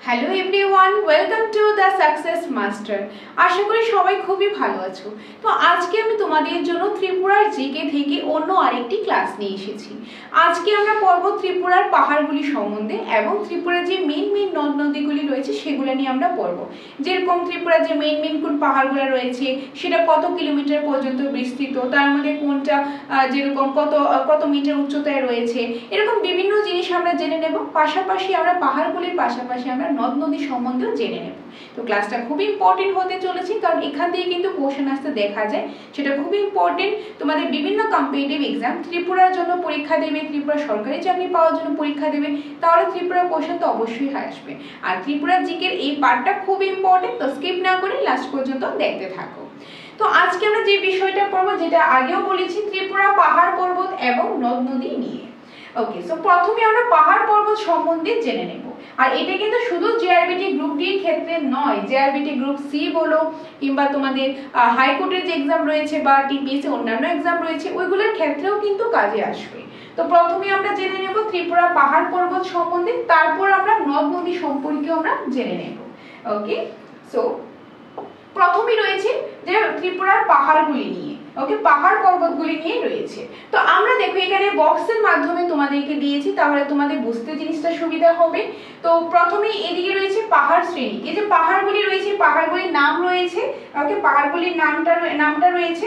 Hello everyone, welcome to the success master. আশা করি সবাই খুবই ভালো আছো। তো আজকে আমি তোমাদের জন্য ত্রিপুরার জিকে থেকে অন্য আরেকটি ক্লাস নিয়ে এসেছি। আজকে আমরা পড়ব ত্রিপুরার পাহাড়গুলি সম্বন্ধে এবং ত্রিপুরার যে মেইন নদ নদীগুলি রয়েছে সেগুলো নিয়ে আমরা পড়ব। যেরকম ত্রিপুরার যে মেইন কোন পাহাড়গুলো রয়েছে সেটা কত কিলোমিটার পর্যন্ত বিস্তৃত, তার মধ্যে কোনটা যেরকম কত মিটার উচ্চতায় রয়েছে, এরকম বিভিন্ন জিনিস আমরা জেনে নেব। পাশাপাশি আমরা পাহাড়গুলির পাশাপাশি আমরা নদ নদী সম্বন্ধেও জেনে নেব। তো ক্লাসটা খুব ইম্পর্টেন্ট হতে চলেছে, কারণ এখান থেকে কিন্তু কোশ্চেন আসতে দেখা যায়। সেটা খুব ইম্পর্টেন্ট। তোমাদের বিভিন্ন কম্পিটিটিভ এক্সাম ত্রিপুরার জন্য পরীক্ষা দেবে, ত্রিপুরা সরকারি চাকরি পাওয়ার জন্য পরীক্ষা দেবে, তাহলে ত্রিপুরার কোশ্চেন তো অবশ্যই আসবে। আর ত্রিপুরা জিকের এই পার্টটা খুব ইম্পর্টেন্ট, তো স্কিপ না করে লাস্ট পর্যন্ত দেখতে থাকো। তো আজকে আমরা যে বিষয়টা পড়বো, যেটা আগেও বলেছি, ত্রিপুরা পাহাড় পর্বত এবং নদ নদী নিয়ে। ওকে, সো প্রথমে আমরা পাহাড় পর্বত সম্বন্ধে জেনে নেব। আর এটা কিন্তু শুধু জেআরবিটি গ্রুপ ডির ক্ষেত্রে নয়, জেআরবিটি গ্রুপ সি বলো কিংবা তোমাদের হাইকোর্টের যে এক্সাম রয়েছে বা টিপিএসসি অন্যান্য এক্সাম রয়েছে ওইগুলোর ক্ষেত্রেও কিন্তু কাজে আসবে। তো প্রথমে আমরা জেনে নেব ত্রিপুরা পাহাড় পর্বত সম্বন্ধে, তারপর আমরা নদ নদী সম্পর্কে আমরা জেনে নেব। ওকে, সো প্রথমেই রয়েছে যে ত্রিপুরার পাহাড়গুলি নিয়ে। ওকে, পাহাড় পর্বতগুলি নিয়ে রয়েছে। তো আমরা দেখো এখানে বক্সের মাধ্যমে তোমাদেরকে দিয়েছি, তাহলে তোমাদের বুঝতে জিনিসটা সুবিধা হবে। তো প্রথমে এদিকে রয়েছে পাহাড় শ্রেণী। এই যে পাহাড়গুলি রয়েছে, পাহাড়গুলির নাম রয়েছে। ওকে, পাহাড়গুলির নামটা রয়েছে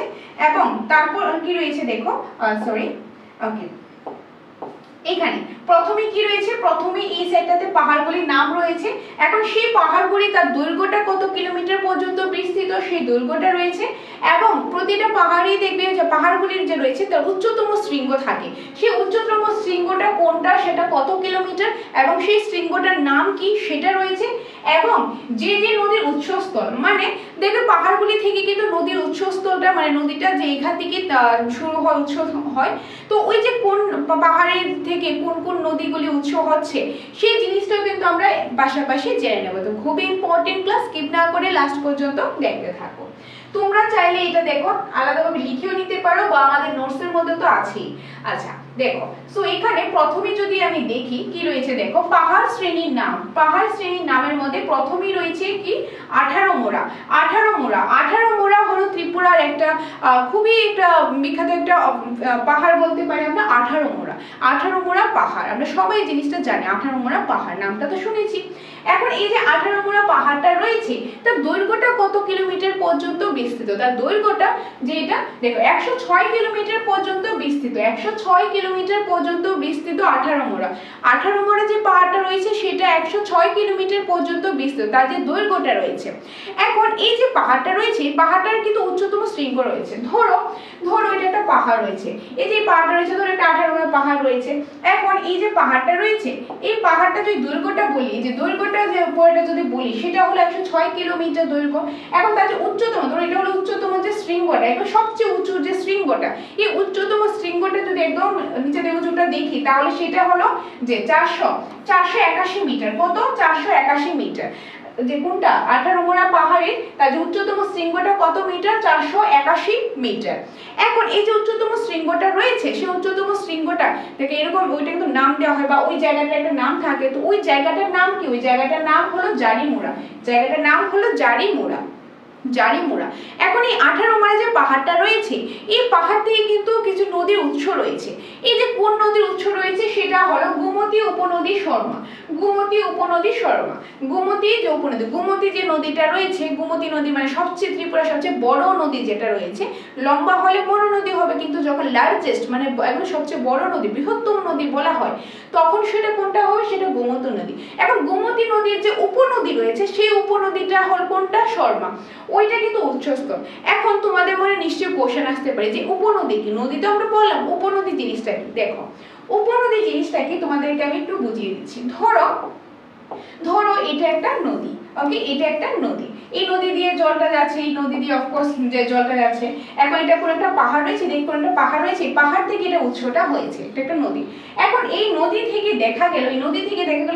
এবং তারপর কি রয়েছে দেখো, ওকে, এখানে প্রথমে কি রয়েছে, প্রথমে এই সাইডটাতে পাহাড়গুলির নাম রয়েছে। এখন সেই পাহাড়গুলি তার দৈর্ঘ্যটা কত কিলোমিটার পর্যন্ত বিস্তৃত সেই দৈর্ঘ্যটা রয়েছে এবং প্রতিটা পাহাড়ই দেখবে যে পাহাড়গুলির যে রয়েছে তার উচ্চতম শৃঙ্গ থাকে। সেই উচ্চতম শৃঙ্গটা কোনটা, সেটা কত কিলোমিটার এবং সেই শৃঙ্গটার নাম কি সেটা রয়েছে। এবং যে নদীর উৎসস্থল, মানে দেখবে পাহাড়গুলি থেকে কিন্তু নদীর উৎসস্থলটা, মানে নদীটা যে এখান থেকে শুরু হয়, উৎস হয়, তো ওই যে কোন পাহাড়ের থেকে কোন নদীগুলি উৎস হচ্ছে সেই জিনিসটাও কিন্তু আমরা পাশাপাশি জেনে নেব। তো খুবই ইম্পর্টেন্ট ক্লাস, স্কিপ না করে লাস্ট পর্যন্ত দেখতে থাকো। তোমরা চাইলে এটা দেখো আলাদাভাবে লিখেও নিতে পারো বা আমাদের নোটসের মধ্যে তো আছেই। আচ্ছা দেখো, সো এখানে প্রথমে যদি আমি দেখি কি রয়েছে, দেখো পাহাড় শ্রেণীর নাম। পাহাড় শ্রেণীর নামের মধ্যে প্রথমেই রয়েছে কি 18 মোড়া। 18 মোড়া হলো ত্রিপুরার একটা খুবই একটা বিখ্যাত একটা পাহাড় বলতে পারি আমরা। 18 মোড়া পাহাড়, আমরা সবাই জিনিসটা জানি। 18 মোড়া পাহাড় নামটা তো শুনেছি। এখন এই যে 18 মোড়া পাহাড়টা রয়েছে, তার দৈর্ঘ্যটা কত কিলোমিটার পর্যন্ত বিস্তৃত? তার দৈর্ঘ্যটা যেটা দেখো 106 কিলোমিটার পর্যন্ত বিস্তৃত। 106 কিলোমিটার পর্যন্ত বিস্তৃত 18 মোড়া। 18 মোড়া যে পাহাড়টা রয়েছে সেটা 106 কিলোমিটার পর্যন্ত বিস্তৃত, তার যে দৈর্ঘ্যটা রয়েছে। এখন এই যে পাহাড়টা রয়েছে, পাহাড়টার কিন্তু উচ্চতম শৃঙ্গ রয়েছে। ধরো এটা একটা পাহাড় রয়েছে, এই যে পাহাড়টা রয়েছে, ধরো একটা 18 মোড়া পাহাড় রয়েছে। এখন এই যে পাহাড়টা রয়েছে, এই পাহাড়টা যদি দৈর্ঘ্যটা বলি, যে দৈর্ঘ্যটা যে উপরেটা যদি বলি সেটা হলো 106 কিলোমিটার দৈর্ঘ্য। এখন তার যে উচ্চতম, ধরো এটা হলো উচ্চতম যে শৃঙ্গটা, একদম সবচেয়ে উঁচু যে শৃঙ্গটা, এই উচ্চতম শৃঙ্গটা যদি একদম নিচে দিয়ে উঁচুটা দেখি তাহলে সেটা হলো যে 481 মিটার। কত? 481 মিটার। যে কোনটা 18 মোড়া পাহাড়ের তার যে উচ্চতম শৃঙ্গটা কত মিটার? 481 মিটার। এখন এই যে উচ্চতম শৃঙ্গটা রয়েছে, সেই উচ্চতম শৃঙ্গটা দেখে এরকম ওইটা কিন্তু নাম দেওয়া হয় বা ওই জায়গাটার একটা নাম থাকে। তো ওই জায়গাটার নাম কি? ওই জায়গাটার নাম হলো জারিমোড়া। জায়গাটার নাম হলো জারিমোড়া। এখন এই 18 মোড়া যে পাহাড়টা রয়েছে, এই পাহাড় থেকে কিন্তু কিছু নদীর উৎস রয়েছে। এই যে কোন নদীর উৎস রয়েছে সেটা হলো গোমতী উপনদী শর্মা। গোমতী যে উপনদী, গোমতী যে নদীটা রয়েছে, গোমতী নদী মানে সবচেয়ে ত্রিপুরার সবচেয়ে বড় নদী যেটা রয়েছে। লম্বা হলে বড় নদী হবে, কিন্তু যখন লার্জেস্ট মানে একদম সবচেয়ে বড় নদী, বৃহত্তম নদী বলা হয়, তখন সেটা কোনটা হয়? সেটা গোমতী নদী। এখন গোমতী নদীর যে উপনদী রয়েছে সেই উপনদীটা হল কোনটা? শর্মা। ওইটা কিন্তু উৎসস্থল। এখন তোমাদের মনে নিশ্চয়ই কোশ্চেন আসতে পারে যে উপনদী কি? নদী তো আমরা বললাম, উপনদী জিনিসটা কি? দেখো উপনদী জিনিসটা কি তোমাদেরকে আমি একটু বুঝিয়ে দিচ্ছি। ধরো এটা একটা নদী। ওকে, এটা একটা নদী, এই নদী দিয়ে জলটা যাচ্ছে, এই নদী দিয়ে অফকোর্স যে জলটা যাচ্ছে। এখন এটা কোন একটা পাহাড় রয়েছে, দেখো একটা পাহাড় রয়েছে, পাহাড় থেকে এটা উৎসটা হয়েছে, এটা একটা নদী। এখন এই নদী থেকে দেখা গেল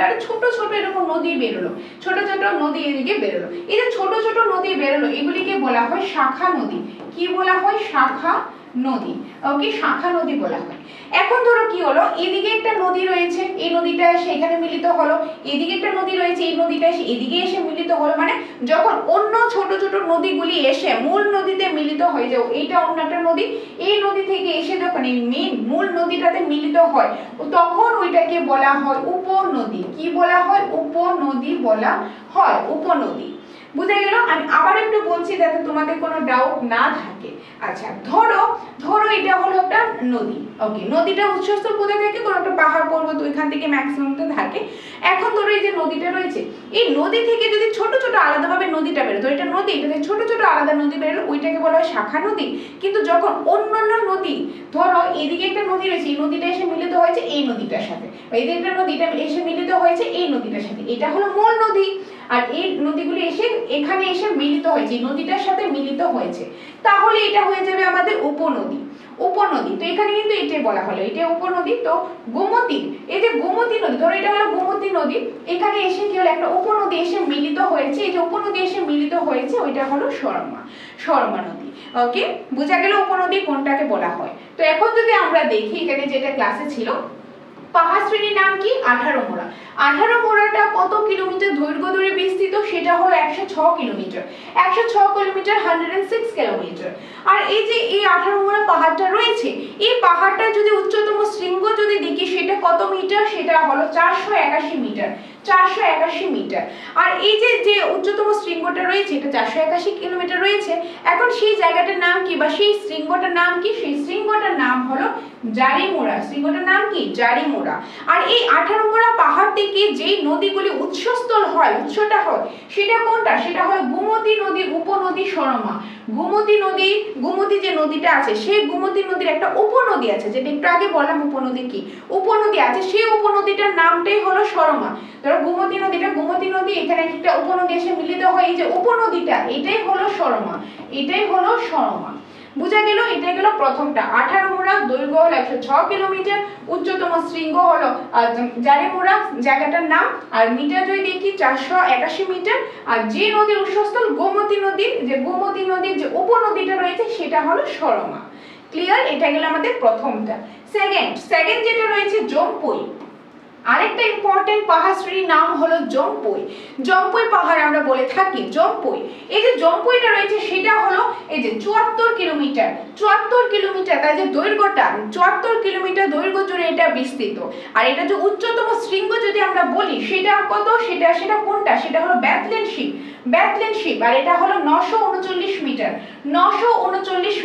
আর ছোট এরকম নদী বেরোলো, ছোট নদী এদিকে বেরোলো। এই যে ছোট নদী বেরোলো, এগুলিকে বলা হয় শাখা নদী। কি বলা হয়? শাখা নদী, ওকে, শাখা নদী বলা হয়। এখন ধরো কি হলো, এদিকে একটা নদী রয়েছে, এই নদীটা এসে এখানে মিলিত হলো, এদিকে একটা নদী রয়েছে, এই নদীটা এসে এদিকে এসে মিলিত হলো, মানে যখন অন্য ছোট ছোট নদীগুলি এসে মূল নদীতে মিলিত হয়ে যায়, এইটা অন্য একটা নদী, এই নদী থেকে এসে যখন এই মেইন মূল নদীটাতে মিলিত হয় তখন ওইটাকে বলা হয় উপনদী। কি বলা হয়? উপনদী বলা হয়, উপনদী। বুঝা গেল? আমি আবার একটু বলছি যাতে তোমাদের কোনো ডাউট না থাকে। আচ্ছা, ধরো এটা হলো একটা নদী, ওকে, নদীটা উৎসস্থল কোথায় থাকে? কোনো একটা পাহাড় পর্বত ওইখান থেকে ম্যাক্সিমামটা থাকে। এখন ধরো এই যে নদীটা রয়েছে, এই নদী থেকে যদি ছোট ছোট আলাদাভাবে নদীটা বেরো, তো এটা নদী, এটা ছোট ছোট আলাদা নদী বেরোলো, ওইটাকে বলা হয় শাখা নদী। কিন্তু যখন অন্যান্য নদী, ধরো এদিকে একটা নদী রয়েছে, এই নদীটা এসে মিলিত হয়েছে এই নদীটার সাথে, এদিকে একটা নদীটা এসে মিলিত হয়েছে এই নদীটার সাথে, এটা হলো মূল নদী। আর এই নদীগুলি এসে এখানে এসে মিলিত হয়েছে, এই নদীটার সাথে মিলিত হয়েছে, তাহলে এটা হয়ে যাবে আমাদের উপনদী। উপনদী, তো এখানে কিন্তু এটাই বলা হলো, এটা উপনদী। তো গোমতী, এই যে গোমতী নদী, ধরো এটা হলো গোমতী নদী, এখানে এসে কি হলো, একটা উপনদী এসে মিলিত হয়েছে, এই যে উপনদী এসে মিলিত হয়েছে ওইটা হলো সরমা নদী। ওকে, বোঝা গেল উপনদী কোনটাকে বলা হয়। তো এখন যদি আমরা দেখি এখানে যেটা ক্লাসে ছিল, পাহাড় শ্রেণীর নাম কি? 18 মোড়া। 18 মোড়াটা কত কিলোমিটার দৈর্ঘ্য ধরে বিস্তৃত? সেটা হলো 106 কিলোমিটার। 106 kilometre, 106 kilometre. আর এই যে এই 18 মোড়া পাহাড়টা রয়েছে, এই পাহাড়টা যদি উচ্চতম শৃঙ্গ যদি দেখি সেটা কত মিটার? সেটা হলো 481 মিটার। 481 মিটার। আর এই যে উচ্চতম শৃঙ্গটা রয়েছে, এটা 481 কিলোমিটার রয়েছে। এখন সেই জায়গাটার নাম কি বা সেই শৃঙ্গটার নাম কি? সেই শৃঙ্গটার নাম হলো জারিমোড়া। শৃঙ্গটার নাম কি? জারিমোড়া। আর এই 18 মোড়া পাহাড় থেকে যেই নদীগুলি উৎসস্থল হয়, উৎসটা হয়, সেটা কোনটা? সেটা হয় গোমতী নদীর উপনদী সরমা। গোমতী যে নদীটা আছে, সেই গোমতী নদীর একটা উপনদী আছে, যেটা একটু আগে বললাম উপনদী কি, উপনদী আছে, সেই উপনদীটার নামটাই হলো সরমা। ধরো গোমতী নদী, এখানে একটা উপনদী এসে মিলিত হয়, এই যে উপনদীটা, এটাই হলো সরমা, এটাই হলো সরমা। বুঝা গেল? এটা গেল প্রথমটা। 18 মোড়া, দৈর্ঘ্য হলো 106 কিলোমিটার, উচ্চতম শৃঙ্গ হলো জারিমোড়া জায়গাটার নাম, আর মিটার যদি দেখি 481 মিটার। আর যে নদীর উৎসস্থল গোমতী নদীর যে উপনদীটা রয়েছে সেটা হলো সরমা। ক্লিয়ার? এটা গেল আমাদের প্রথমটা। সেকেন্ড যেটা রয়েছে জম্পুই। আরেকটা ইম্পর্টেন্ট পাহাড় শ্রেণীর নাম হলো জম্পুই পাহাড় আমরা বলে থাকি জম্পুই। এই যে জম্পুইটা রয়েছে সেটা হলো এই যে 74 কিলোমিটার, তাই যে দৈর্ঘ্যটা 74 কিলোমিটার দৈর্ঘ্য জুড়ে এটা বিস্তৃত। আর এটা যে উচ্চতম শৃঙ্গ যদি আমরা বলি সেটা কত? সেটা কোনটা? সেটা হলো ব্যাথলেন শিপ। আর এটা হলো 939 মিটার। 939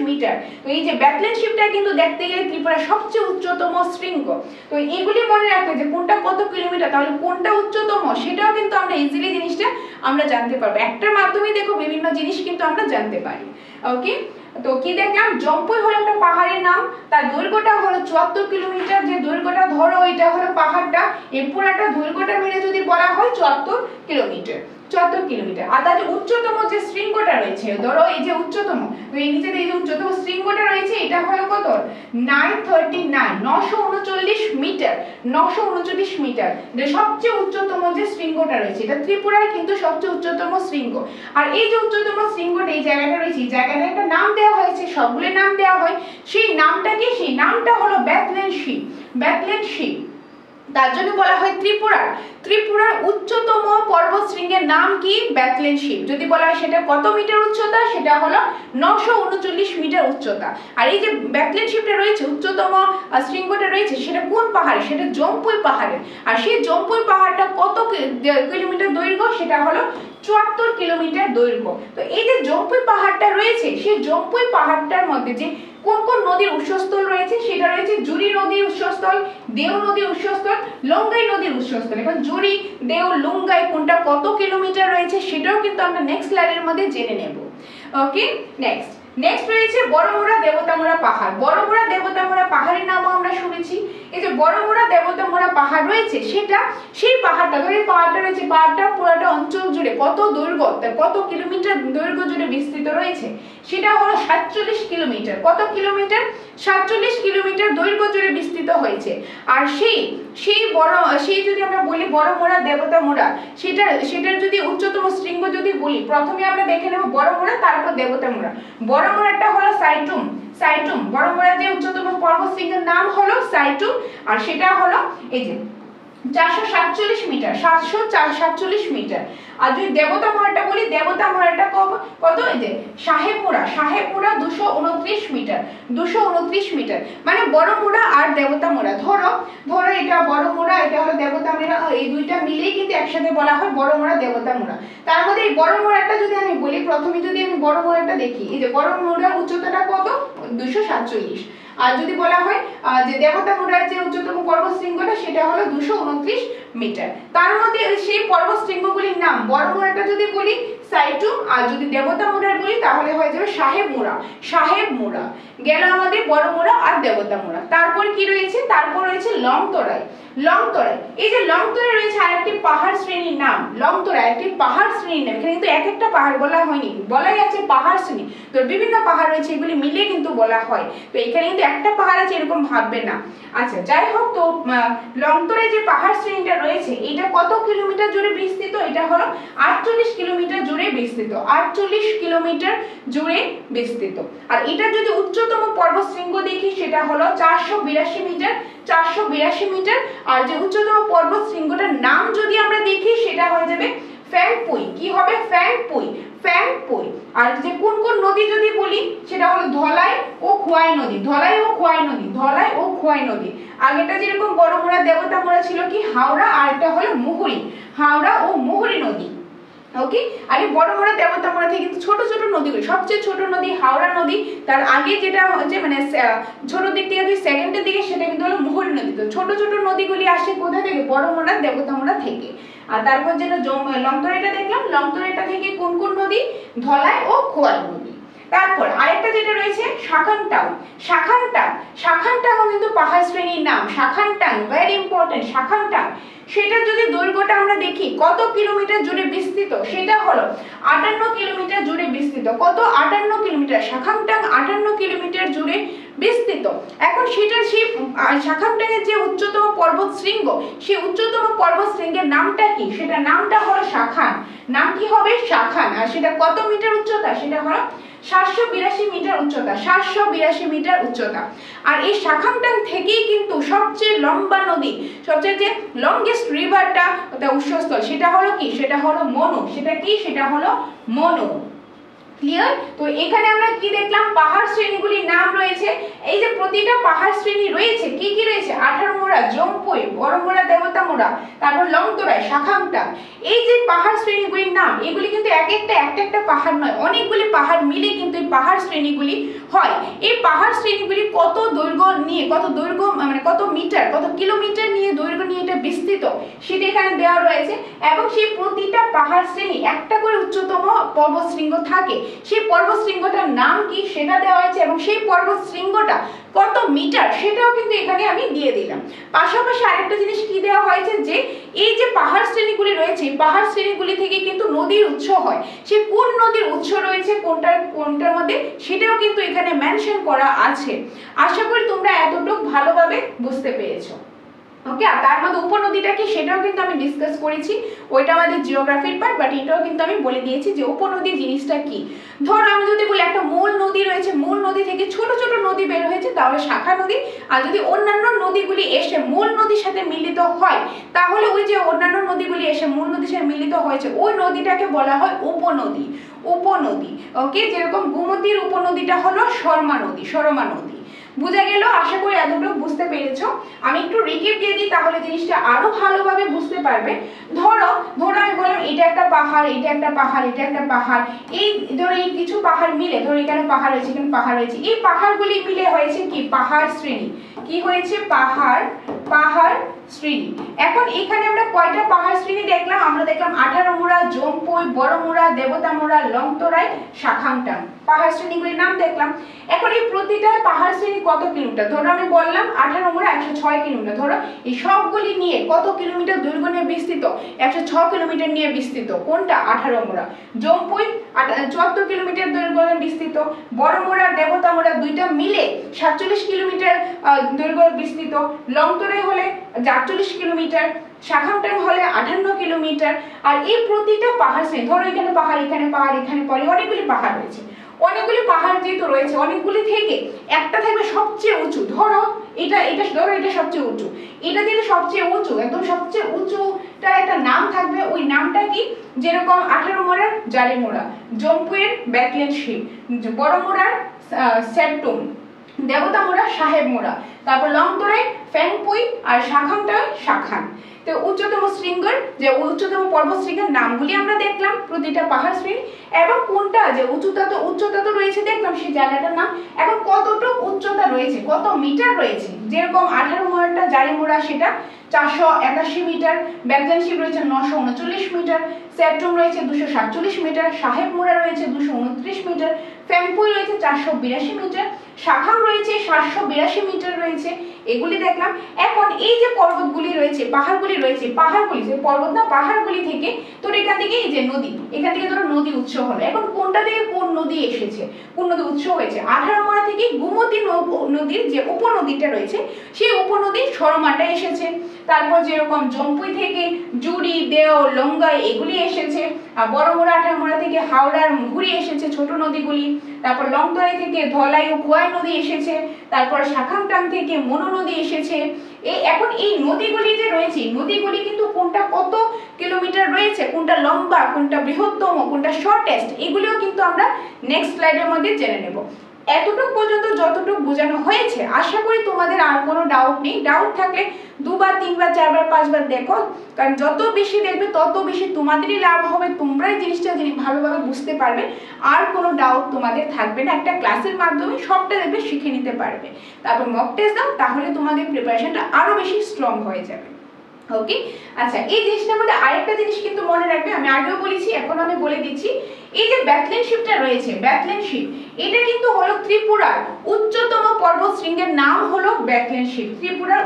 মিটার। তো এই যে ব্যাথলেন শিপটা কিন্তু দেখতে গেলে ত্রিপুরার সবচেয়ে উচ্চতম শৃঙ্গ। তো এগুলি মনে রাখবে যে কোনটা কত কিলোমিটার, তাহলে কোনটা উচ্চতম সেটাও কিন্তু আমরা ইজিলি জিনিসটা আমরা জানতে পারবো। একটার মাধ্যমে দেখো বিভিন্ন জিনিস কিন্তু আমরা জানতে পারি। ওকে, তো কি দেখলাম? জম্পুই হলো একটা পাহাড়ের নাম, তার দৈর্ঘ্যটা হলো 74 কিলোমিটার। যে দৈর্ঘ্যটা ধরো এটা হলো পাহাড়টা, এই পুরাটা দৈর্ঘ্যটা মিলে যদি বলা হয় 74 কিলোমিটার। আর তার যে উচ্চতম যে শৃঙ্গটা রয়েছে, ধরো এই যে উচ্চতম, তো এই নিচে এই যে উচ্চতম শৃঙ্গটা রয়েছে এটা হলো কত? 939 মিটার। 939 মিটার, যে সবচেয়ে উচ্চতম যে শৃঙ্গটা রয়েছে, এটা ত্রিপুরার কিন্তু সবচেয়ে উচ্চতম শৃঙ্গ। আর এই যে উচ্চতম শৃঙ্গটা, এই জায়গাটা রয়েছে, এই জায়গাটা একটা নাম দেওয়া হয়েছে, সবগুলো নাম দেওয়া হয়। সেই নামটা কি? সেই নামটা হলো ব্যাথলেন শিপ। তার জন্য বলা হয় ত্রিপুরার উচ্চতম পর্বত শৃঙ্গের নাম কি? ব্যাথলেন শিপ। যদি বলা হয় সেটা কত মিটার উচ্চতা? সেটা হলো 939 মিটার উচ্চতা। আর এই যে ব্যাথলেন শিপটা রয়েছে, উচ্চতম শৃঙ্গটা রয়েছে, সেটা কোন পাহাড়ে? সেটা জম্পুই পাহাড়ে। আর সেই জম্পুই পাহাড়টা কত কিলোমিটার দৈর্ঘ্য? সেটা হলো 74 কিলোমিটার দৈর্ঘ্য। তো এই যে জম্পুই পাহাড়টা রয়েছে, সেই জম্পুই পাহাড়টার মধ্যে যে কোন কোন নদীর উৎসস্থল রয়েছে, সেটা রয়েছে জুড়ি নদীর উৎসস্থল, দেও নদীর উৎসস্থল, লঙ্গাই নদীর উৎসস্থল। এখন জুড়ি, দেও, লঙ্গাই কোনটা কত কিলোমিটার রয়েছে সেটাও কিন্তু আমরা নেক্সট স্লাইডের মধ্যে জেনে নেব। ওকে, নেক্সট রয়েছে বড়মোড়া দেবতামোড়া পাহাড়। বড়মোড়া দেবতামোড়া পাহাড়ের নামও আমরা শুনেছি। এই যে বড়মোড়া দেবতামোড়া পাহাড় রয়েছে, সেই পাহাড়টা, ধরে পাহাড়টা রয়েছে, পাহাড়টা পুরোটা অঞ্চল জুড়ে কত দৈর্ঘ্য, কত কিলোমিটার দৈর্ঘ্য জুড়ে বিস্তৃত রয়েছে? সেটা হলো 47 কিলোমিটার। কত কিলোমিটার? 47 কিলোমিটার দৈর্ঘ্য জুড়ে বিস্তৃত হয়েছে। আর সেই যদি আমরা বলি বড়মোড়া দেবতামোড়া, সেটার যদি উচ্চতম শৃঙ্গ যদি বলি, প্রথমে আমরা দেখে নেব বড়মোড়া, তারপর দেবতামোড়া। বড়মুড়াটা হলো সাইটুম, সাইটুম বড়মুড়ার যে উচ্চতম পর্বতশৃঙ্গের নাম হলো সাইটুম, আর সেটা হলো এই যে 447 মিটার, 747 মিটার। আর যদি দেবতামুড়াটা বলি, দেবতামুড়াটা কত, এই যে সাহেবমুড়া, সাহেবমুড়া 229 মিটার, 229 মিটার। মানে বড়মুড়া আর দেবতামুড়া, ধরো এটা বড়মুড়া, এটা হলো দেবতামুড়া, এই দুইটা মিলেই কিন্তু একসাথে বলা হয় বড়মুড়া দেবতামুড়া। তার মধ্যে এই বড়মুড়াটা যদি আমি বলি, প্রথমে যদি আমি বড়মুড়াটা দেখি, এই যে বড়মুড়ার উচ্চতাটা কত, 247। আর যদি বলা হয় যে দেবতামুড়ার যে উচ্চতম পর্বতশৃঙ্গটা সেটা হলো 229 মিটার। তার মধ্যে সেই পর্বতশৃঙ্গগুলির নাম, বড়মুড়াটা যদি বলি সাইটুম, আর যদি দেবতামুড়ার বলি তাহলে হয়ে যাবে সাহেবমুড়া, সাহেবমুড়া। গেল আমাদের বড়মুড়া আর দেবতামুড়া। তারপর কি রয়েছে, তারপর রয়েছে লংতরাই, লংতরাই। এই যে লংতরাই রয়েছে আরেকটি পাহাড় শ্রেণীর নাম, লংতরাই একটি পাহাড় শ্রেণীর নাম। এখানে কিন্তু এক একটা পাহাড় বলা হয়নি, বলাই আছে পাহাড় শ্রেণী, তো বিভিন্ন পাহাড় রয়েছে, এগুলি মিলিয়ে কিন্তু বলা হয়। তো এখানে কিন্তু একটা পাহাড় আছে এরকম ভাববে না। আচ্ছা যাই হোক, তো লংতরাই যে পাহাড় শ্রেণীটা রয়েছে এটা কত কিলোমিটার জুড়ে বিস্তৃত, এটা হলো 48 কিলোমিটার জুড়ে বিস্তৃত, 48 কিলোমিটার জুড়ে বিস্তৃত। আর এটা যদি উচ্চতম পর্বতশৃঙ্গ দেখি সেটা হলো 482 মিটার, 482 মিটার। আর যে উচ্চতম পর্বতশৃঙ্গটার নাম যদি আমরা দেখি সেটা হয়ে যাবে ফ্যাংপুই। কি হবে, ফ্যাংপুই, ফ্যাংপুই। আর যে কোন কোন নদী যদি বলি সেটা হলো ধলাই ও খোয়াই নদী, ধলাই ও খোয়াই নদী, ধলাই ও খোয়াই নদী। আগেটা যেরকম বড়মুড়া দেবতামুড়া ছিল কি হাওড়া, আর এটা হলো মুহুরী, হাওড়া ও মুহুরী নদী। ওকে, আগে বড়মুড়া দেবতামুড়া থেকে কিন্তু ছোট ছোট নদীগুলি, সবচেয়ে ছোট নদী হাওড়া নদী, তার আগে যেটা হচ্ছে মানে ছোট দিক থেকে যদি সেকেন্ডের দিকে সেটা কিন্তু হলো মুহুরী নদী। তো ছোট ছোট নদীগুলি আসে কোথা থেকে, বড়মুড়া দেবতামুড়া থেকে। আর তারপর যেটা লংতরাইটা দেখলাম, লংতরাইটা থেকে কোন কোন নদী, ধলাই ও খোয়াই নদী। তারপর আরেকটা যেটা রয়েছে শাখানটাং, শাখানটাং, শাখানটাং কিন্তু পাহাড় শ্রেণীর নাম, শাখানটাং ভেরি ইম্পর্টেন্ট, শাখানটাং। সেটা যদি দৈর্ঘ্যটা আমরা দেখি কত কিলোমিটার জুড়ে বিস্তৃত, সেটা হলো 58 কিলোমিটার জুড়ে বিস্তৃত। কত, 58 কিলোমিটার, শাখানটাং 58 কিলোমিটার জুড়ে বিস্তৃত। এখন সেটার সেই শাখানটাং এর যে উচ্চতম পর্বতশৃঙ্গ, সেই উচ্চতম পর্বতশৃঙ্গের নামটা কি, সেটা নামটা হলো শাখান, নাম কি হবে শাখান। আর সেটা কত মিটার উচ্চতা, সেটা হলো 782 মিটার উচ্চতা, 782 মিটার উচ্চতা। আর এই শাখানটাং থেকেই কিন্তু সবচেয়ে লম্বা নদী, সবচেয়ে যে লংগেস্ট রিভারটা উৎসস্থল সেটা হলো কি, সেটা হলো মনু। সেটা কি, সেটা হলো মনু। ক্লিয়ার? তো এখানে আমরা কি দেখলাম, পাহাড় শ্রেণীগুলির নাম রয়েছে। এই যে প্রতিটা পাহাড় শ্রেণী রয়েছে, কি কি রয়েছে, আঠারোমুড়া, জম্পুই, বড়মুড়া দেবতামুড়া, তারপর লংতরাই, শাখানটাং। এই যে পাহাড় শ্রেণীগুলির নাম, এগুলি কিন্তু এক একটা পাহাড় নয়, অনেকগুলি পাহাড় মিলে কিন্তু এই পাহাড় শ্রেণীগুলি হয়। এই পাহাড় শ্রেণীগুলি কত দৈর্ঘ্য নিয়ে, কত দৈর্ঘ্য মানে কত মিটার, কত কিলোমিটার নিয়ে দৈর্ঘ্য নিয়ে এটা বিস্তৃত সেটা এখানে দেওয়া রয়েছে। এবং সেই প্রতিটা পাহাড় শ্রেণী একটা করে উচ্চতম পর্বতশৃঙ্গ থাকে, সেই পর্বতশৃঙ্গটার নাম কি সেটা দেওয়া হয়েছে, এবং সেই পর্বতশৃঙ্গটা কত মিটার সেটাও কিন্তু এখানে আমি দিয়ে দিলাম। পাশাপাশি আরেকটা জিনিস কি দেওয়া হয়েছে, যে এই যে পাহাড় শ্রেণীগুলি রয়েছে, পাহাড় শ্রেণীগুলি থেকে কিন্তু নদীর উৎস হয়, সে কোন নদীর উৎস রয়েছে কোনটার মধ্যে সেটাও কিন্তু এখানে মেনশন করা আছে। আশা করি তোমরা এতটুকু ভালোভাবে বুঝতে পেরেছো। ওকে, আর তার মধ্যে উপনদীটা কি সেটাও কিন্তু আমি ডিসকাস করেছি, ওইটা আমাদের জিওগ্রাফির পার্ট, বাট এটাও কিন্তু আমি বলে দিয়েছি যে উপনদী জিনিসটা কি। ধর আমি যদি বলি একটা মূল নদী রয়েছে, মূল নদী থেকে ছোট ছোট নদী বের হয়েছে তাহলে শাখা নদী। আর যদি অন্যান্য নদীগুলি এসে মূল নদীর সাথে মিলিত হয় তাহলে ওই যে অন্যান্য নদীগুলি এসে মূল নদীর সাথে মিলিত হয়েছে ওই নদীটাকে বলা হয় উপনদী, উপনদী। ওকে, যেরকম গোমতীর উপনদীটা হলো শর্মা নদী, শর্মা নদী। বুঝা গেল? আশা করি এতটুকু বুঝতে পেরেছো। আমি একটু রিক্যাপ দিয়ে দিই তাহলে জিনিসটা আরো ভালোভাবে বুঝতে পারবে। ধরো আমি বললাম এটা একটা পাহাড়, এটা একটা পাহাড়, এটা একটা পাহাড়। এই ধরো এই কিছু পাহাড় মিলে, ধরো এখানে পাহাড় রয়েছে, এখানে পাহাড় রয়েছে, এই পাহাড়গুলি মিলে হয়েছে কি পাহাড় শ্রেণী। কি হয়েছে? পাহাড় শ্রেণী। এখন এখানে আমরা কয়টা পাহাড় শ্রেণী দেখলাম? আমরা দেখলাম আঠারোমুড়া, জম্পুই, বড়মুড়া, দেবতামুড়া, লংতরাই, শাখানটাং পাহাড় শ্রেণীগুলির নাম দেখলাম। এখন এই প্রতিটা পাহাড় শ্রেণী কত কিলোমিটার? ধরো আমি বললাম আঠারোমুড়া 106 কিলোমিটার। ধরো এই সবগুলি নিয়ে কত কিলোমিটার দৈর্ঘ্য নিয়ে বিস্তৃত? 106 কিলোমিটার নিয়ে বিস্তৃত। কোনটা? আঠারোমুড়া। জম্পুই 74 কিলোমিটার দৈর্ঘ্য নিয়ে বিস্তৃত। বড়মুড়া, দেবতামুড়া দুইটা মিলে 47 কিলোমিটার দৈর্ঘ্য বিস্তৃত। লংতরাই হলে 48 কিলোমিটার, শাখানটাং হলে 58 কিলোমিটার। আর এই প্রতিটা পাহাড় শ্রেণী, ধরো এখানে পাহাড়, এখানে পাহাড়, এখানে পরে অনেকগুলি পাহাড় রয়েছে, অনেকগুলি পাহাড় যেহেতু রয়েছে, অনেকগুলি থেকে একটা থাকবে সবচেয়ে উঁচু। ধরো এটা সবচেয়ে উঁচু, এটা যেহেতু সবচেয়ে উঁচু, একদম সবচেয়ে উঁচুটা একটা নাম থাকবে। ওই নামটা কি, যেরকম 18 মোড়ার জালিমোড়া, জম্পুয়ের ব্যাকলেন শিব, বড় মোড়ার সেপ্টুম, দেবতা মোড়া সাহেব মোড়া, তারপর লংতরাই ফ্যাংপুই, আর শাখামটায় শাখান। তো উচ্চতম শৃঙ্গের যে উচ্চতম পর্বত শৃঙ্গের নামগুলি আমরা দেখলাম, প্রতিটা পাহাড় শ্রেণী, এবং কোনটা যে উচ্চতা তো রয়েছে দেখলাম সেই জায়গাটার নাম। এখন কতটুকু উচ্চতা রয়েছে, কত মিটার রয়েছে, যেরকম 18 মোড়াটা জালিমোড়া সেটা 481 মিটার, ব্যাকলেন শিব রয়েছে 939 মিটার, সেপ্টুম রয়েছে 247 মিটার, সাহেব মোড়া রয়েছে 229 মিটার, ফ্যাংপুই রয়েছে 482 মিটার, শাখাম রয়েছে 782 মিটার রয়েছে, এগুলি দেখলাম। এখন এই যে পর্বতগুলি রয়েছে, পাহাড়গুলি রয়েছে, পাহাড়গুলি যে পর্বত না, পাহাড়গুলি থেকে তোর এখান থেকে এই যে নদী, এখান থেকে ধরো নদী উৎস হলো। এখন কোনটা থেকে কোন নদী এসেছে, কোন নদী উৎস হয়েছে? 18 মোড়া থেকে গোমতী নদীর যে উপনদীটা রয়েছে সেই উপনদীর সরমাটা এসেছে। তারপর যেরকম জম্পুই থেকে জুড়ি, দেও, লঙ্গাই এগুলি এসেছে। আর বড় মোড়া 18 মোড়া থেকে হাওড়ার মুহুরি এসেছে, ছোট নদীগুলি। তারপর লংতরাই থেকে ধলাই ও খোয়াই নদী এসেছে। তারপর শাখামটাং থেকে মনো নদী এসেছে। এখন এই নদীগুলি যে রয়েছে, নদীগুলি কিন্তু কোনটা কত কিলোমিটার রয়েছে, কোনটা লম্বা, কোনটা বৃহত্তম, কোনটা শর্টেস্ট, এগুলিও কিন্তু আমরা নেক্সট স্লাইডের মধ্যে জেনে নেব। এতটুকু পর্যন্ত যতটুকু বোঝানো হয়েছে, আশা করি তোমাদের আর কোনো ডাউট নেই। ডাউট থাকলে 2 বার 3 বার 4 বার 5 বার দেখো, কারণ যত বেশি দেখবে তত বেশি তোমাদেরই লাভ হবে, তোমরাই জিনিসটা ভালোভাবে বুঝতে পারবে, আর কোনো ডাউট তোমাদের থাকবে না। একটা ক্লাসের মাধ্যমে সবটা দেখবে শিখে নিতে পারবে। তারপর মক টেস্ট দাও, তাহলে তোমাদের প্রিপারেশনটা আরো বেশি স্ট্রং হয়ে যাবে। ওকে, আচ্ছা, এই জিনিসটার মধ্যে আরেকটা জিনিস কিন্তু মনে রাখবে, আমি আগেও বলেছি, এখন আমি বলে দিচ্ছি। এই যে ব্যাকলেন শিবটা রয়েছে, ব্যাকলেন শিব এটা কিন্তু হলো ত্রিপুরার উচ্চতম পর্বত শৃঙ্গের নাম হলো ব্যাকলেন শিব। ত্রিপুরার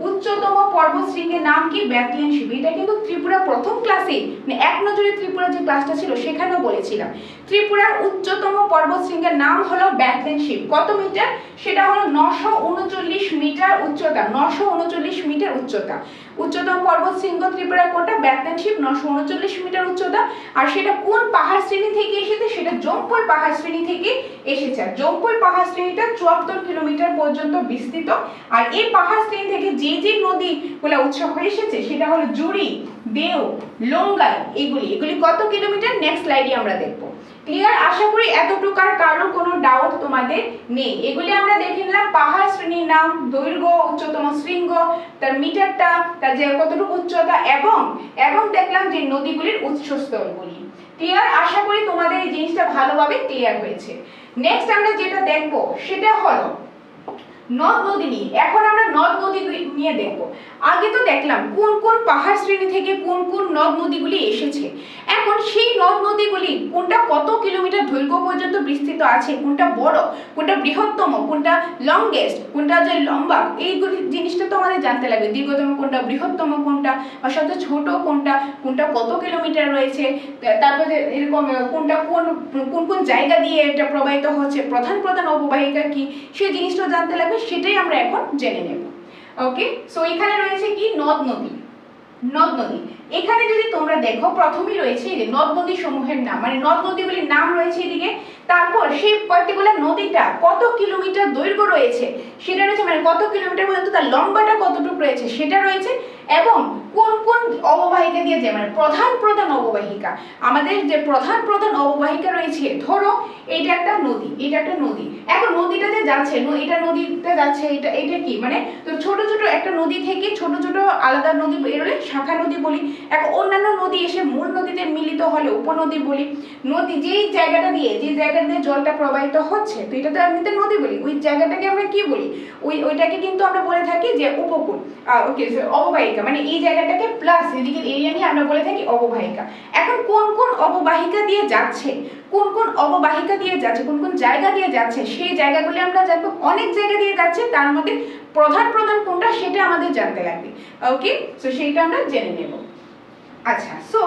উচ্চতম পর্বত শৃঙ্গের নাম কি? ব্যাকলেন শিব। এটা কিন্তু ত্রিপুরা প্রথম ক্লাসে, মানে এক নজরে ত্রিপুরা যে ক্লাসটা ছিল সেখানেও বলেছিলাম, ত্রিপুরার উচ্চতম পর্বত শৃঙ্গের নাম হলো ব্যাকলেন শিব। কত মিটার? সেটা হলো 939 মিটার উচ্চতা, 939 মিটার উচ্চতা। উচ্চতম পর্বত শৃঙ্গ ত্রিপুরা কোনটা? ব্যাকলেন শিব, 939 মিটার উচ্চতা। আর সেটা কোন পাহাড় শ্রেণী থেকে এসেছে? সেটা জম্পুই পাহাড় শ্রেণী থেকে এসেছে। জম্পুই পাহাড় শ্রেণীটা 74 কিলোমিটার পর্যন্ত বিস্তৃত। আর এই পাহাড় শ্রেণী থেকে যে নদীগুলো উৎস হয়ে এসেছে সেটা হলো জুড়ি, দেও, লঙ্গাই, এগুলি কত কিলোমিটার নেক্সট স্লাইডে আমরা দেখব। ক্লিয়ার? আশা করি এতটুকু আর কারোর কোনো ডাউট তোমাদের নেই। এগুলি আমরা দেখে নিলাম, পাহাড় শ্রেণীর নাম, দৈর্ঘ্য, উচ্চতম শৃঙ্গ, তার মিটারটা, তার যে কতটুকু উচ্চতা, এবং দেখলাম যে নদীগুলির উৎসস্থলগুলি। ক্লিয়ার? আশা করি তোমাদের এই জিনিসটা ভালোভাবে ক্লিয়ার হয়েছে। নেক্সট আমরা যেটা দেখব সেটা হলো নদ নদী নিয়ে। এখন আমরা নদ নদী নিয়ে দেখব। আগে তো দেখলাম কোন কোন পাহাড় শ্রেণী থেকে কোন কোন নদ নদীগুলি এসেছে। এখন সেই নদ নদীগুলি কোনটা কত কিলোমিটার দৈর্ঘ্য পর্যন্ত বিস্তৃত আছে, কোনটা বড়, কোনটা বৃহত্তম, কোনটা লংগেস্ট, কোনটা যে লম্বা, এইগুলি জিনিসটা তো আমাদের জানতে লাগবে। দীর্ঘতম কোনটা, বৃহত্তম কোনটা, আর সবচেয়ে ছোট কোনটা, কোনটা কত কিলোমিটার রয়েছে, তারপরে এরকম কোনটা কোন জায়গা দিয়ে এটা প্রবাহিত হচ্ছে, প্রধান অববাহিকা কি, সেই জিনিসটা জানতে লাগবে। সেটাই আমরা এখন জেনে নেব। ওকে, সো এখানে রয়েছে কি? নদ নদী। এখানে যদি তোমরা দেখো, প্রথমেই রয়েছে যে নদ নদী সমূহের নাম, মানে নদ নদীগুলির নাম রয়েছে এদিকে। তারপর সেই পার্টিকুলার নদীটা কত কিলোমিটার দৈর্ঘ্য রয়েছে সেটা রয়েছে, মানে কত কিলোমিটার পর্যন্ত তার লম্বাটা কতটুকু রয়েছে সেটা রয়েছে, এবং কোন কোন অববাহিকা দিয়ে যায়, মানে প্রধান অববাহিকা। আমাদের যে প্রধান অববাহিকা রয়েছে, ধরো এটা একটা নদী, এখন নদীটা যে যাচ্ছে, নদীতে যাচ্ছে, এটা কি, মানে তো ছোট একটা নদী থেকে ছোট আলাদা নদী বেরোলে শাখা নদী বলি। এখন অন্যান্য নদী এসে মূল নদীতে মিলিত হলে উপনদী বলি। নদী যে জায়গাটা দিয়ে জলটা প্রবাহিত হচ্ছে, তো এটা তো এমনিতে নদী বলি, ওই জায়গাটাকে আমরা কি বলি, ওইটাকে কিন্তু আমরা বলে থাকি যে উপকূল, ওকে, অববাহিকা, মানে এই জায়গাটাকে প্লাস এদিকে এরিয়া নিয়ে আমরা বলে থাকি অববাহিকা। এখন কোন কোন অববাহিকা দিয়ে যাচ্ছে, কোন কোন জায়গা দিয়ে যাচ্ছে, সেই জায়গাগুলি আমরা জানবো। অনেক জায়গা দিয়ে যাচ্ছে, তার মধ্যে প্রধান কোনটা সেটা আমাদের জানতে লাগবে। ওকে, সো সেইটা আমরা জেনে নেব। আচ্ছা, সো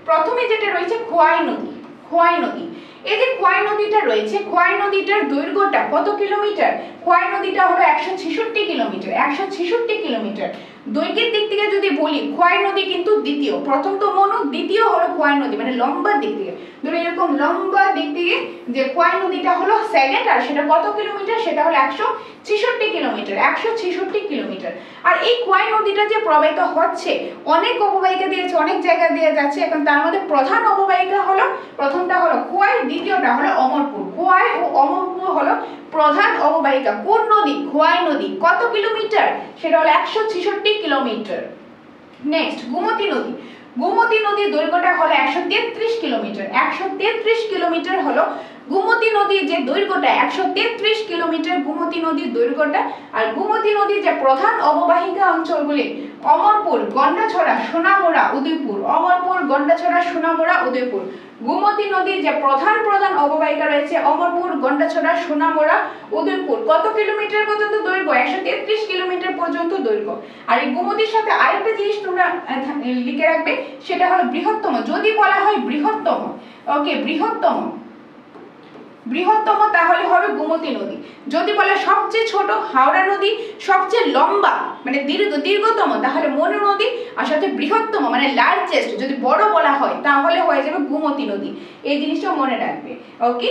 প্রথমে যেটা রয়েছে খোয়াই নদী। এই যে খোয়াই নদীটা রয়েছে, খোয়াই নদীটার দৈর্ঘ্যটা কত কিলোমিটার? খোয়াই নদীটা হলো 166 কিলোমিটার। দৈর্ঘ্যের দিক থেকে যদি বলি খোয়াই নদী কিন্তু দ্বিতীয়, প্রথম তো মনু, দ্বিতীয় হলো খোয়াই নদী, মানে লম্বার দিক থেকে ধরো এরকম লম্বা দিক থেকে যে খোয়াই নদীটা হলো সেকেন্ড, আর সেটা কত কিলোমিটার, সেটা হলো 166 কিলোমিটার, 166 কিলোমিটার। আর এই খোয়াই নদীটা যে প্রবাহিত হচ্ছে অনেক অববাহিকা দিয়েছে, অনেক জায়গা দিয়ে যাচ্ছে, এখন তার মধ্যে প্রধান অববাহিকা হলো, প্রথমটা হলো খোয়াই, দ্বিতীয়টা হলো অমরপুর। খোয়াই ও অমরপুর হলো প্রধান অববাহিকা। কোন নদী? খোয়াই নদী। কত কিলোমিটার? সেটা হলো 166 কিলোমিটার। নেক্সট গোমতী নদী। গোমতী নদীর দৈর্ঘ্যটা হলো 133 কিলোমিটার। 133 কিলোমিটার হলো গোমতী নদীর যে দৈর্ঘ্যটা, 133 কিলোমিটার গোমতী নদীর দৈর্ঘ্যটা। আর গোমতী নদীর যে প্রধান অববাহিকা অঞ্চলগুলি অমরপুর, গন্ডাছড়া, সোনামুড়া, উদয়পুর। অমরপুর, গন্ডাছড়া, সোনামুড়া, উদয়পুর। গোমতী নদীর যে প্রধান অববাহিকা রয়েছে অমরপুর, গন্ডাছড়া, সোনামুড়া, উদয়পুর। কত কিলোমিটার পর্যন্ত দৈর্ঘ্য? 133 কিলোমিটার পর্যন্ত দৈর্ঘ্য। আর এই গোমতীর সাথে আরেকটা জিনিস তোমরা লিখে রাখবে, সেটা হলো বৃহত্তম। যদি বলা হয় বৃহত্তম, ওকে, বৃহত্তম তাহলে হবে গোমতী নদী। যদি বলে সবচেয়ে ছোট, হাওড়া নদী। সবচেয়ে লম্বা মানে দীর্ঘতম তাহলে মনু নদী। আর সাথে বৃহত্তম মানে লার্জেস্ট যদি বড় বলা হয় তাহলে হয়ে যাবে গোমতী নদী। এই জিনিসটা মনে রাখবে, ওকে।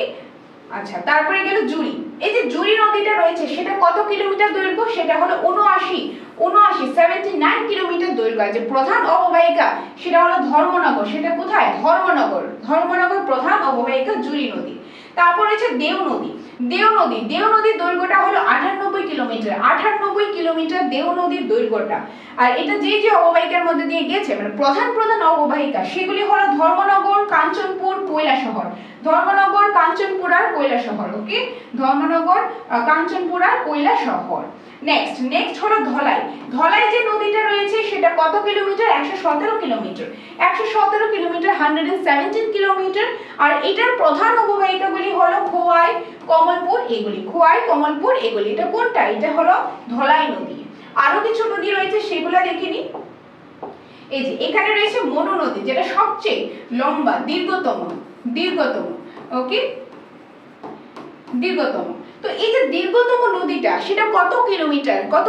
আচ্ছা, তারপরে গেল জুড়ি। এই যে জুড়ি নদীটা রয়েছে সেটা কত কিলোমিটার দৈর্ঘ্য? সেটা হলো 79 কিলোমিটার দৈর্ঘ্য। যে প্রধান অববাহিকা সেটা হলো ধর্মনগর। সেটা কোথায়? ধর্মনগর প্রধান অববাহিকা জুড়ি নদী। তারপর রয়েছে দেও নদী। দেও নদীর দৈর্ঘ্যটা হলো 98 কিলোমিটার। 98 কিলোমিটার দেও নদীর দৈর্ঘ্যটা। আর এটা যে অববাহিকার মধ্যে দিয়ে গেছে মানে প্রধান অববাহিকা সেগুলি হলো ধর্মনগর, কাঞ্চনপুর, কৈলাসহর। ধর্মনগর, কাঞ্চনপুর আর কৈলাসহর, ওকে। ধর্মনগর, কাঞ্চনপুর আর কৈলাসহর। নেক্সট হলো ধলাই যে নদীটা রয়েছে সেটা কত কিলোমিটার? 117 কিলোমিটার। 117 kilometre, 117 kilometre. আর এটার প্রধান অববাহিকাগুলি হলো খোয়াই, কমলপুর, এগুলি। খোয়াই, কমলপুর, এগুলি। এটা কোনটা? এটা হলো ধলাই নদী। আরো কিছু নদী রয়েছে সেগুলো দেখে নি। এই যে এখানে রয়েছে মনু নদী, যেটা সবচেয়ে লম্বা, দীর্ঘতম, ওকে, দীর্ঘতম। তো এই যে দীর্ঘতম নদীটা সেটা কত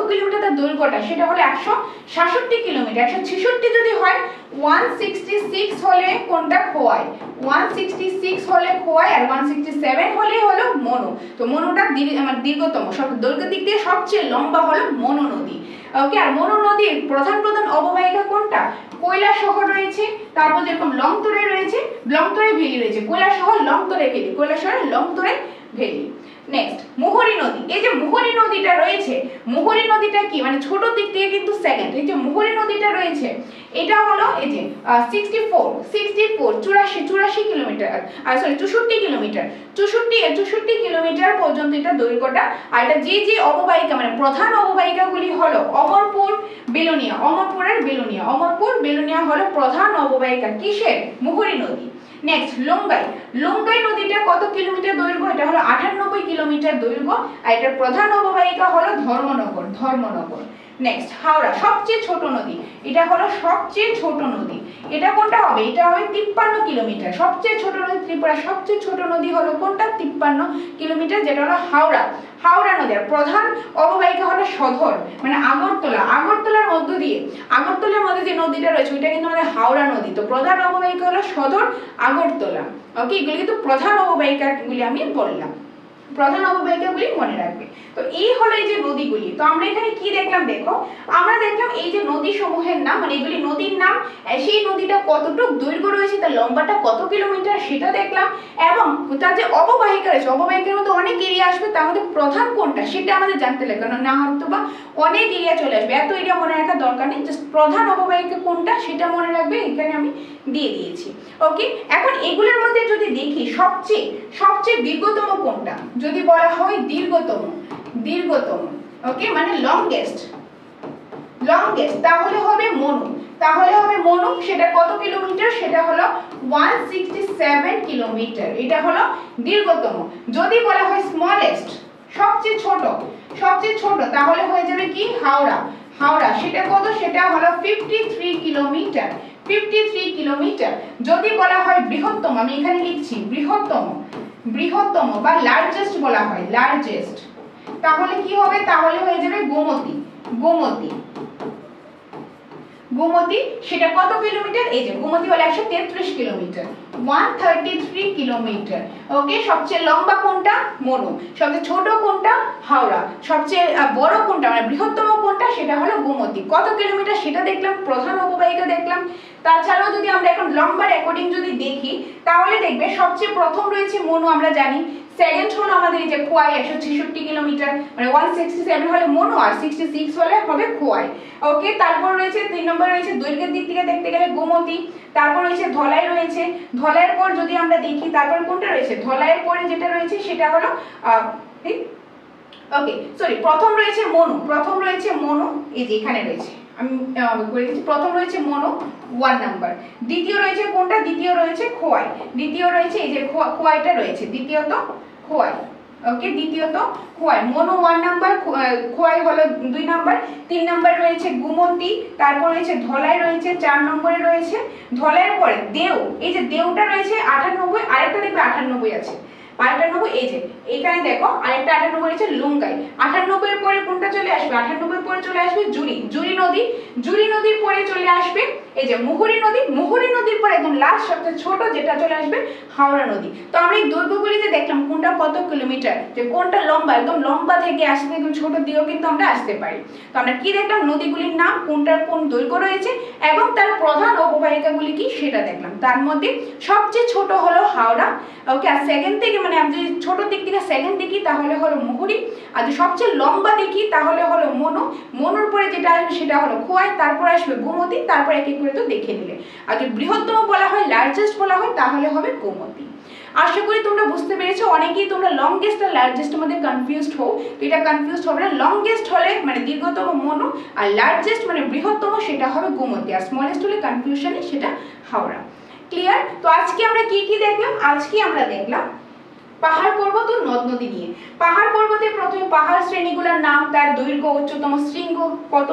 কিলোমিটার তার দৈর্ঘ্যটা? সেটা হলো 166 কিলোমিটার। 166 যদি হয় 166 হলে কোনটা? খোয়াই। 166 হলে খোয়াই, আর 167 হলে হলো মনু। তো মনুটা দীর্ঘতম, সব দৈর্ঘ্যের দিক দিয়ে সবচেয়ে লম্বা হলো মনু নদী, ওকে। আর মনু নদীর প্রধান অববাহিকা কোনটা? কৈলাসহর রয়েছে, তারপর যেরকম লংতরে রয়েছে, লংতরে ভ্যালি রয়েছে। Kailashahar, লংতরে valley, Kailashahar, লংতরে valley. Next Muhuri নদী। এই যে মুহুরী নদীটা রয়েছে, মুহুরী নদীটা কি মানে ছোট দিক থেকে কিন্তু সেকেন্ড। এই যে মুহুরী নদীটা রয়েছে এটা হলো এই যে 64 কিলোমিটার, সরি 64 কিলোমিটার, 64 কিলোমিটার পর্যন্ত এটা দৈর্ঘ্যটা। আর এটা যে অববাহিকা মানে প্রধান অববাহিকাগুলি হলো অমরপুর, বেলোনিয়া। অমরপুর আর বেলোনিয়া। অমরপুর, বেলোনিয়া হলো প্রধান অববাহিকা কিসের? মুহুরী নদী। নেক্সট লঙ্গাই নদীটা কত কিলোমিটার দৈর্ঘ্য? এটা হলো 98 কিলোমিটার দৈর্ঘ্য। আর এটার প্রধান অববাহিকা হলো ধর্মনগর। নেক্সট হাওড়া, সবচেয়ে ছোট নদী। এটা হলো সবচেয়ে ছোট নদী। এটা কোনটা হবে? এটা হবে 53 কিলোমিটার। সবচেয়ে ছোট নদী ত্রিপুরা সবচেয়ে ছোট নদী হলো কোনটা? 53 কিলোমিটার, যেটা হলো হাওড়া নদী। আর প্রধান অববাহিকা হলো সধর মানে আগরতলার মধ্যে দিয়ে, আগরতলার মধ্যে যে নদীটা রয়েছে ওইটা কিন্তু আমাদের হাওড়া নদী। তো প্রধান অববাহিকা হলো সধর, আগরতলা, ওকে। এগুলি কিন্তু প্রধান অববাহিকাগুলি আমি বললাম, প্রধান অববাহিকাগুলি মনে রাখবে। তো এই হলো এই যে নদীগুলি। তো আমরা এখানে কি দেখলাম? দেখো, আমরা দেখলাম এই যে নদী সমূহের নাম মানে এগুলি নদীর নাম, সেই নদীটা কতটুকু দৈর্ঘ্য রয়েছে, তার লম্বাটা কত কিলোমিটার সেটা দেখলাম, এবং তার যে অববাহিকা রয়েছে, অববাহিকার মধ্যে অনেক এরিয়া আসবে, তার মধ্যে প্রধান কোনটা সেটা আমাদের জানতে লাগবে, না হয়তো বা অনেক এরিয়া চলে আসবে, এত এরিয়া মনে রাখার দরকার নেই, জাস্ট প্রধান অববাহিকা কোনটা সেটা মনে রাখবে। এখানে আমি দিয়ে দিয়েছি, ওকে। এখন এগুলোর মধ্যে যদি দেখি সবচেয়ে দীর্ঘতম কোনটা, যদি বলা হয় দীর্ঘতম, ওকে, মানে লংগেস্ট, তাহলে হবে মনু। সেটা কত কিলোমিটার? সেটা হলো 167 কিলোমিটার। এটা হলো দীর্ঘতম। যদি বলা হয় স্মলেস্ট, সবচেয়ে ছোট তাহলে হয়ে যাবে কি? হাওড়া। সেটা কত? সেটা হলো 53 কিলোমিটার। 53 কিলোমিটার। যদি বলা হয় বৃহত্তম, আমি এখানে লিখছি বৃহত্তম বা লার্জেস্ট বলা হয়, লার্জেস্ট, তাহলে কি হবে? তাহলে হয়ে যাবে গোমতী। গোমতী সেটা কত কিলোমিটার? এই যে গোমতী হলো 133 কিলোমিটার, 133 কিলোমিটার। ওকে, সবচেয়ে লম্বা কোনটা? মনু। সবচেয়ে ছোট কোনটা? হাওড়া। সবচেয়ে বড় কোনটা মানে বৃহত্তম কোনটা? সেটা হলো গোমতী। কত কিলোমিটার সেটা দেখলাম, প্রধান অববাহিকা দেখলাম। তাছাড়াও যদি আমরা এখন লম্বার অ্যাকর্ডিং যদি দেখি তাহলে দেখবে সবচেয়ে প্রথম রয়েছে মনু, আমরা জানি। সেকেন্ড হলো আমাদের এই যে খোয়াই 166 কিলোমিটার, মানে 167 হলে মনু আর 66 হলে হবে খোয়াই। ওকে, তারপর রয়েছে 3 নম্বর রয়েছে দৈর্ঘ্যের দিক থেকে দেখতে গেলে গোমতী। তারপর রয়েছে ধলাই রয়েছে, ধলাইয়ের পর যদি আমরা দেখি তারপর কোনটা রয়েছে? ধলাইয়ের পরে যেটা রয়েছে সেটা হলো ওকে সরি প্রথম রয়েছে মনু, প্রথম রয়েছে মনু, এই যে এখানে রয়েছে আমি করে দিচ্ছি। প্রথম রয়েছে মনু 1 নাম্বার, দ্বিতীয় রয়েছে কোনটা? দ্বিতীয় রয়েছে খোয়াই, দ্বিতীয় রয়েছে এই যে খোয়াইটা রয়েছে, দ্বিতীয়ত খোয়াই। ওকে, দ্বিতীয়ত খোয়াই, মনু 1 নাম্বার, খোয়াই হলো 2 নাম্বার, 3 নাম্বার রয়েছে গোমতী, তারপর রয়েছে ধলাই রয়েছে 4 নম্বরে রয়েছে। ধলাইয়ের পরে দেও, এই যে দেওটা রয়েছে 98, আরেকটা দেখবে 98 আছে, 98 এই যে এখানে দেখো আরেকটা 98 রয়েছে লুঙ্গাই। 98 এর পরে কোনটা চলে আসবে? 98 এর পরে চলে আসবে জুরি, জুরি নদী, জুরি নদীর পরে চলে আসবে এই যে মুহুরী নদী, মুহুরী নদীর পরে একদম লাস্ট সবচেয়ে ছোট যেটা চলে আসবে হাওড়া নদী। তো আমরা এই দৈর্ঘ্যগুলিতে দেখলাম কোনটা কত কিলোমিটার, যে কোনটা লম্বা, একদম লম্বা থেকে আসতে একদম ছোট দিকেও কিন্তু আমরা আসতে পারি। তো আমরা কি দেখলাম? নদীগুলির নাম, কোনটার কোন দৈর্ঘ্য রয়েছে এবং তার প্রধান অববাহিকাগুলি কি সেটা দেখলাম। তার মধ্যে সবচেয়ে ছোট হলো হাওড়া। ওকে, আর সেকেন্ড থেকে মানে আমি যদি ছোট দিক থেকে সেকেন্ড দেখি তাহলে হলো মুহুরী, আর যদি সবচেয়ে লম্বা দেখি তাহলে হলো মনু, মনুর পরে যেটা আসবে সেটা হলো খোয়াই, তারপর আসবে গোমতী, তারপর এক এক করে তো দেখে নিলে। আর যদি বৃহত্তম বলা হয়, লার্জেস্ট বলা হয় তাহলে হবে গোমতী। আশা করি তোমরা বুঝতে পেরেছো। অনেকেই তোমরা লংগেস্ট আর লার্জেস্ট মধ্যে কনফিউজড হও, তো এটা কনফিউজড হবে না। লংগেস্ট হলে মানে দীর্ঘতম মনু, আর লার্জেস্ট মানে বৃহত্তম সেটা হবে গোমতী, আর স্মলেস্ট হলে কনফিউশনে সেটা হাওড়া। ক্লিয়ার? তো আজকে আমরা কি কি দেখলাম? আজকে আমরা দেখলাম পাহাড় পর্বত ও নদ নদী নিয়ে। পাহাড় পর্বতে প্রথমে পাহাড় শ্রেণীগুলোর নাম, তার দৈর্ঘ্য, উচ্চতম শৃঙ্গ কত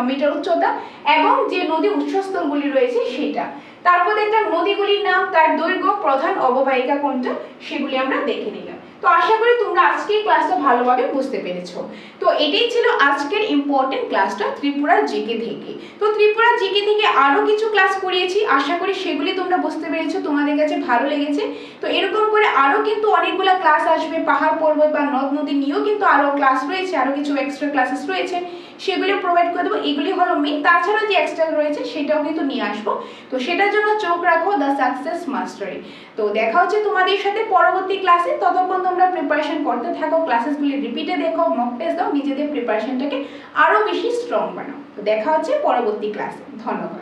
মিটার উচ্চতা এবং যে নদী উৎসস্থলগুলি রয়েছে সেটা। তারপর দেখলাম নদীগুলির নাম, তার দৈর্ঘ্য, প্রধান অববাহিকা কোনটা, সেগুলি আমরা দেখে নিলাম। তো আশা করি তোমরা আজকের ক্লাসটা ভালোভাবে বুঝতে পেরেছো। তো এটাই ছিল আজকের ইম্পর্টেন্ট ক্লাসটা ত্রিপুরা জিকে থেকে। তো ত্রিপুরা জিকে থেকে আরো কিছু ক্লাস করিয়েছি, আশা করি সেগুলি তোমরা বুঝতে পেরেছো, তোমাদের কাছে ভালো লেগেছে। তো এরকম করে আরো কিন্তু অনেকগুলো ক্লাস আসবে, পাহাড় পর্বত বা নদ নদী নিয়েও কিন্তু আরো ক্লাস রয়েছে, আরো কিছু এক্সট্রা ক্লাসেস রয়েছে, সেগুলি প্রোভাইড করে দেবো। এগুলি হলো মেইন, তাছাড়া যে এক্সট্রা রয়েছে সেটাও কিন্তু নিয়ে আসবো। তো সেটার জন্য চোখ রাখো দ্য সাকসেস মাস্টারে। তো দেখা হচ্ছে তোমাদের সাথে পরবর্তী ক্লাসে। ততক্ষণ তোমরা প্রিপারেশন করতে থাকো, ক্লাসেসগুলি রিপিটে দেখো, মক টেস্ট দাও, নিজেদের প্রিপারেশনটাকে আরো বেশি স্ট্রং বানাও। তো দেখা হচ্ছে পরবর্তী ক্লাসে। ধন্যবাদ।